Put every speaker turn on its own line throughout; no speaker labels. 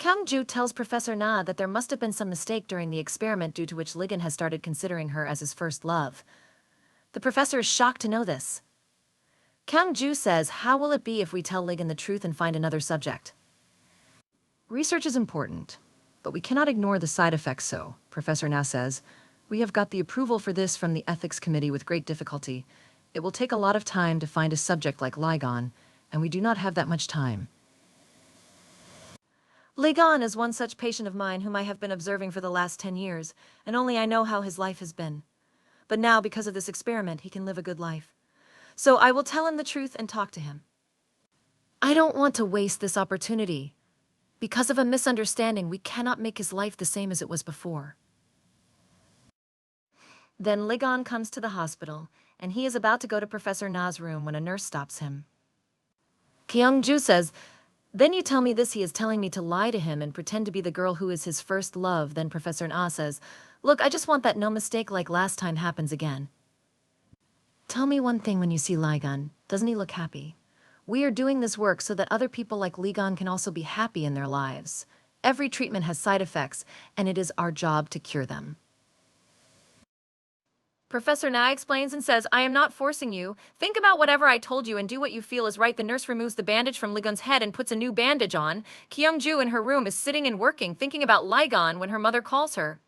Kyung-ju tells Professor Na that there must have been some mistake during the experiment due to which Ligon has started considering her as his first love. The professor is shocked to know this. Kyung-ju says, how will it be if we tell Ligon the truth and find another subject? Research is important, but we cannot ignore the side effects, so, Professor Na says, we have got the approval for this from the ethics committee with great difficulty. It will take a lot of time to find a subject like Ligon, and we do not have that much time. Ligon is one such patient of mine whom I have been observing for the last 10 years, and only I know how his life has been. But now, because of this experiment, he can live a good life. So I will tell him the truth and talk to him. I don't want to waste this opportunity. Because of a misunderstanding, we cannot make his life the same as it was before. Then Ligon comes to the hospital, and he is about to go to Professor Na's room when a nurse stops him. Kyung-ju says, then you tell me this, he is telling me to lie to him and pretend to be the girl who is his first love. Then Professor Na says, look, I just want that no mistake like last time happens again. Tell me one thing when you see Ligon, doesn't he look happy? We are doing this work so that other people like Ligon can also be happy in their lives. Every treatment has side effects, and it is our job to cure them. Professor Na explains and says, I am not forcing you. Think about whatever I told you and do what you feel is right. The nurse removes the bandage from Ligon's head and puts a new bandage on. Kyung-ju in her room is sitting and working, thinking about Ligon when her mother calls her.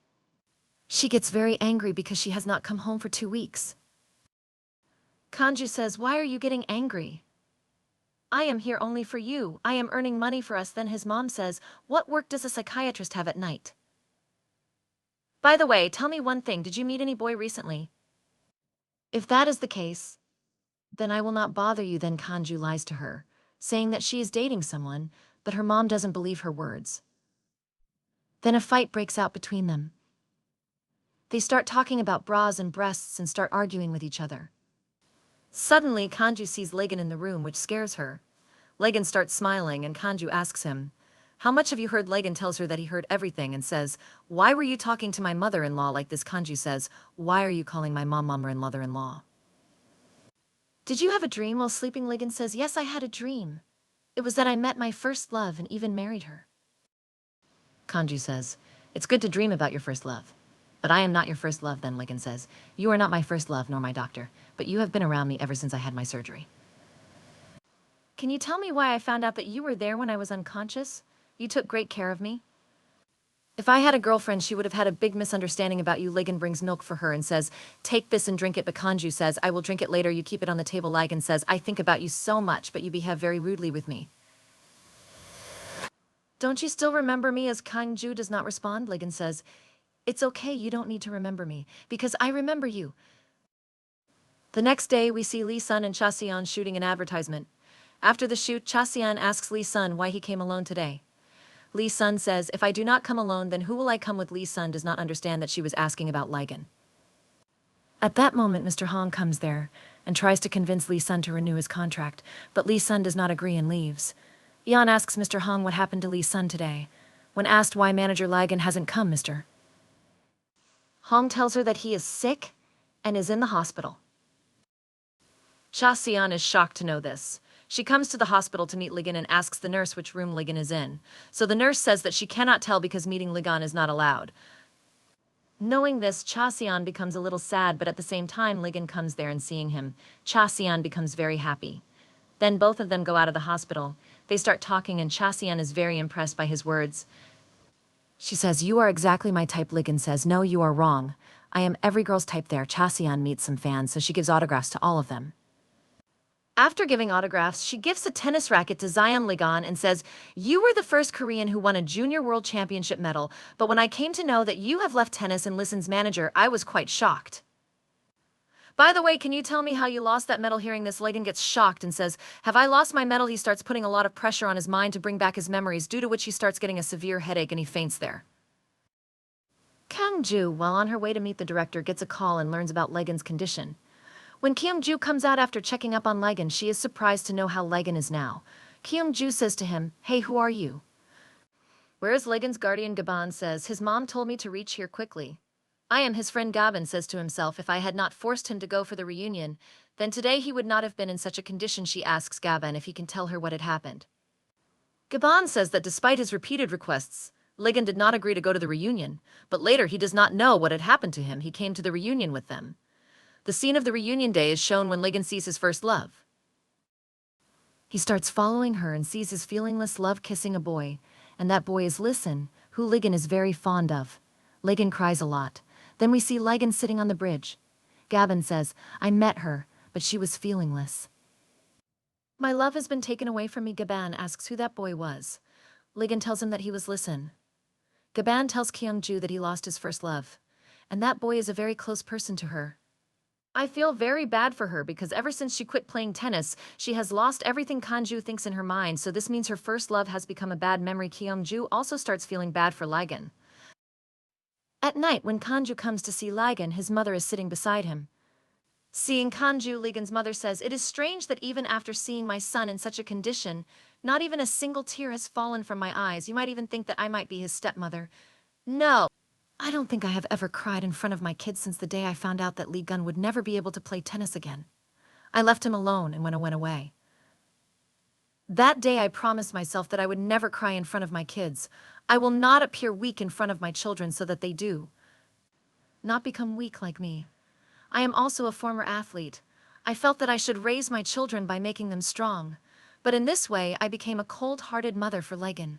She gets very angry because she has not come home for 2 weeks. Kanju says, why are you getting angry? I am here only for you. I am earning money for us. Then his mom says, what work does a psychiatrist have at night? By the way, tell me one thing, did you meet any boy recently? If that is the case, then I will not bother you. Then Kanju lies to her, saying that she is dating someone, but her mom doesn't believe her words. Then a fight breaks out between them. They start talking about bras and breasts and start arguing with each other. Suddenly, Kanju sees Ligon in the room, which scares her. Ligon starts smiling and Kanju asks him, how much have you heard? Ligon tells her that he heard everything and says, why were you talking to my mother-in-law like this? Kanju says, why are you calling my mom mother and mother-in-law? Did you have a dream while sleeping? Ligon says, yes, I had a dream. It was that I met my first love and even married her. Kanju says, it's good to dream about your first love. But I am not your first love. Then Ligon says, you are not my first love nor my doctor, but you have been around me ever since I had my surgery. Can you tell me why I found out that you were there when I was unconscious? You took great care of me. If I had a girlfriend, she would have had a big misunderstanding about you. Ligon brings milk for her and says, take this and drink it. But Kanju says, I will drink it later. You keep it on the table. Ligon says, I think about you so much, but you behave very rudely with me. Don't you still remember me? As Kanju does not respond, Ligon says, it's okay, you don't need to remember me, because I remember you. The next day, we see Lee Sun and Cha Seon shooting an advertisement. After the shoot, Cha Seon asks Lee Sun why he came alone today. Lee Sun says, if I do not come alone, then who will I come with? Lee Sun does not understand that she was asking about Ligon. At that moment, Mr. Hong comes there and tries to convince Lee Sun to renew his contract, but Lee Sun does not agree and leaves. Yeon asks Mr. Hong what happened to Lee Sun today. When asked why manager Ligon hasn't come, Mr. Hong tells her that he is sick and is in the hospital. Cha Seon is shocked to know this. She comes to the hospital to meet Ligon and asks the nurse which room Ligon is in. So the nurse says that she cannot tell because meeting Ligon is not allowed. Knowing this, Cha Seon becomes a little sad, but at the same time Ligon comes there and seeing him, Cha Seon becomes very happy. Then both of them go out of the hospital. They start talking and Cha Seon is very impressed by his words. She says, you are exactly my type. Ligon says, no, you are wrong. I am every girl's type there. Cha Seon meets some fans, so she gives autographs to all of them. After giving autographs, she gives a tennis racket to Zion Ligon and says, you were the first Korean who won a junior world championship medal, but when I came to know that you have left tennis and Listen's manager, I was quite shocked. By the way, can you tell me how you lost that medal? Hearing this, Ligon gets shocked and says, have I lost my medal? He starts putting a lot of pressure on his mind to bring back his memories, due to which he starts getting a severe headache and he faints there. Kyung-ju, while on her way to meet the director, gets a call and learns about Ligon's condition. When Kyung-ju comes out after checking up on Ligon, she is surprised to know how Ligon is now. Kyung-ju says to him, hey, who are you? Whereas Ligon's guardian Gaban says, his mom told me to reach here quickly. I am his friend. Gaban says to himself, if I had not forced him to go for the reunion, then today he would not have been in such a condition. She asks Gaban if he can tell her what had happened. Gaban says that despite his repeated requests, Ligon did not agree to go to the reunion, but later he does not know what had happened to him. He came to the reunion with them. The scene of the reunion day is shown when Ligon sees his first love. He starts following her and sees his feelingless love kissing a boy, and that boy is Listen, who Ligon is very fond of. Ligon cries a lot. Then we see Ligon sitting on the bridge. Gavin says, I met her, but she was feelingless. My love has been taken away from me. Gaban asks who that boy was. Ligon tells him that he was Listen. Gaban tells Kyung-ju that he lost his first love, and that boy is a very close person to her. I feel very bad for her because ever since she quit playing tennis, she has lost everything Kanju thinks in her mind, so this means her first love has become a bad memory. Kyung-ju also starts feeling bad for Ligon. At night, when Kanju comes to see Ligon, his mother is sitting beside him. Seeing Kanju, Ligon's mother says, It is strange that even after seeing my son in such a condition, not even a single tear has fallen from my eyes. You might even think that I might be his stepmother. No, I don't think I have ever cried in front of my kids since the day I found out that Ligon would never be able to play tennis again. I left him alone and when I went away. That day I promised myself that I would never cry in front of my kids. I will not appear weak in front of my children so that they do not become weak like me. I am also a former athlete. I felt that I should raise my children by making them strong. But in this way, I became a cold-hearted mother for Ligon.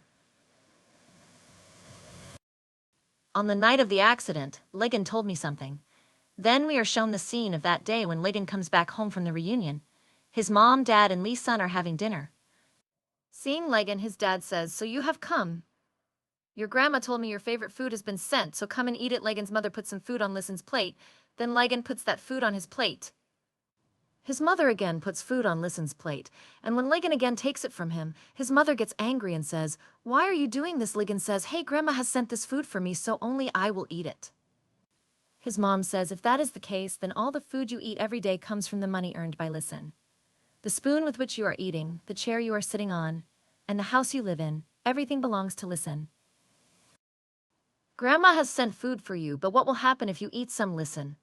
On the night of the accident, Ligon told me something. Then we are shown the scene of that day when Ligon comes back home from the reunion. His mom, dad, and Lee's son are having dinner. Seeing Ligon, his dad says, So you have come. Your grandma told me your favorite food has been sent, so come and eat it. Ligon's mother puts some food on Listen's plate. Then Ligon puts that food on his plate. His mother again puts food on Listen's plate, and when Ligon again takes it from him, his mother gets angry and says, Why are you doing this? Ligon says, Hey, Grandma has sent this food for me, so only I will eat it. His mom says, If that is the case, then all the food you eat every day comes from the money earned by Listen. The spoon with which you are eating, the chair you are sitting on, and the house you live in, everything belongs to Listen. Grandma has sent food for you, but what will happen if you eat some? Listen.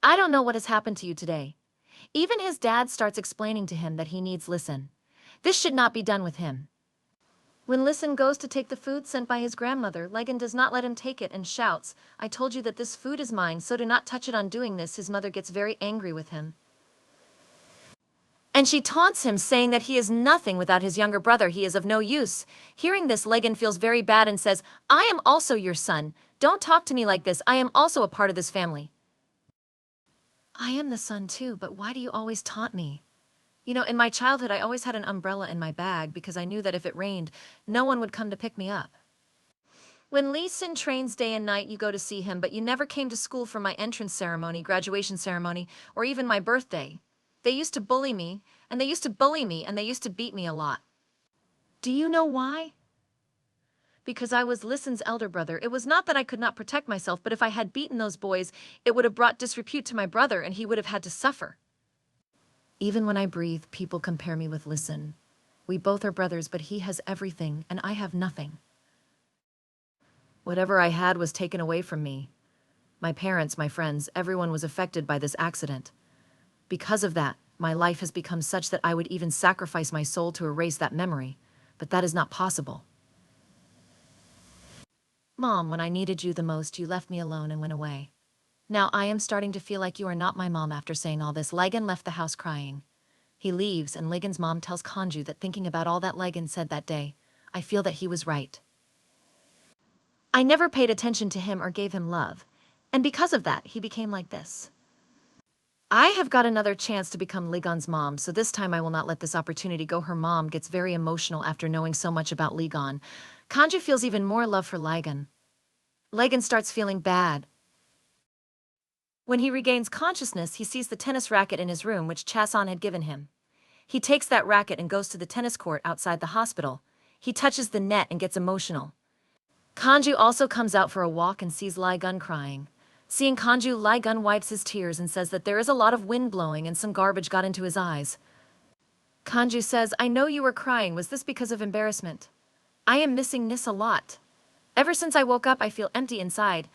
I don't know what has happened to you today. Even his dad starts explaining to him that he needs Listen. This should not be done with him. When Listen goes to take the food sent by his grandmother, Ligon does not let him take it and shouts, I told you that this food is mine, so do not touch it. On doing this, his mother gets very angry with him. And she taunts him, saying that he is nothing without his younger brother. He is of no use. Hearing this, Ligon feels very bad and says, I am also your son. Don't talk to me like this. I am also a part of this family. I am the son too, but why do you always taunt me? You know, in my childhood, I always had an umbrella in my bag because I knew that if it rained, no one would come to pick me up. When Lee Sin trains day and night, you go to see him, but you never came to school for my entrance ceremony, graduation ceremony, or even my birthday. They used to bully me, and they used to bully me, and they used to beat me a lot. Do you know why? Because I was Listen's elder brother. It was not that I could not protect myself, but if I had beaten those boys, it would have brought disrepute to my brother, and he would have had to suffer. Even when I breathe, people compare me with Listen. We both are brothers, but he has everything, and I have nothing. Whatever I had was taken away from me. My parents, my friends, everyone was affected by this accident. Because of that, my life has become such that I would even sacrifice my soul to erase that memory, but that is not possible. Mom, when I needed you the most, you left me alone and went away. Now I am starting to feel like you are not my mom. After saying all this, Ligon left the house crying. He leaves, and Ligon's mom tells Kanju that thinking about all that Ligon said that day, I feel that he was right. I never paid attention to him or gave him love, and because of that, he became like this. I have got another chance to become Ligon's mom, so this time I will not let this opportunity go. Her mom gets very emotional after knowing so much about Ligon. Kanju feels even more love for Ligon. Ligon starts feeling bad. When he regains consciousness, he sees the tennis racket in his room which Chason had given him. He takes that racket and goes to the tennis court outside the hospital. He touches the net and gets emotional. Kanju also comes out for a walk and sees Ligon crying. Seeing Kanju, Ligon wipes his tears and says that there is a lot of wind blowing and some garbage got into his eyes. Kanju says, I know you were crying. Was this because of embarrassment? I am missing Nis a lot. Ever since I woke up, I feel empty inside.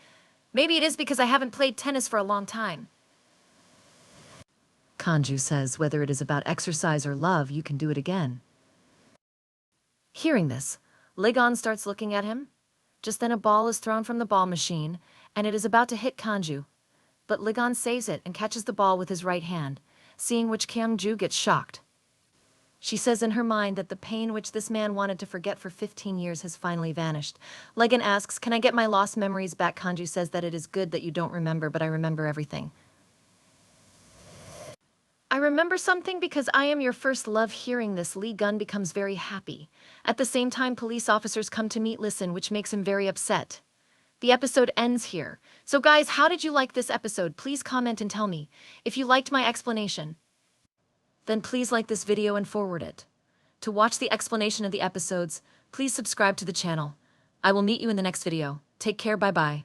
Maybe it is because I haven't played tennis for a long time. Kanju says, whether it is about exercise or love, you can do it again. Hearing this, Ligon starts looking at him. Just then a ball is thrown from the ball machine, and it is about to hit Kanju. But Ligon saves it and catches the ball with his right hand, seeing which Kyungju gets shocked. She says in her mind that the pain which this man wanted to forget for 15 years has finally vanished. Ligon asks, "Can I get my lost memories back?" Kanju says that it is good that you don't remember, but I remember everything. I remember something because I am your first love. Hearing this, Lee Gun becomes very happy. At the same time, police officers come to meet Listen, which makes him very upset. The episode ends here. So guys, how did you like this episode? Please comment and tell me. If you liked my explanation, then please like this video and forward it. To watch the explanation of the episodes, please subscribe to the channel. I will meet you in the next video. Take care, bye bye.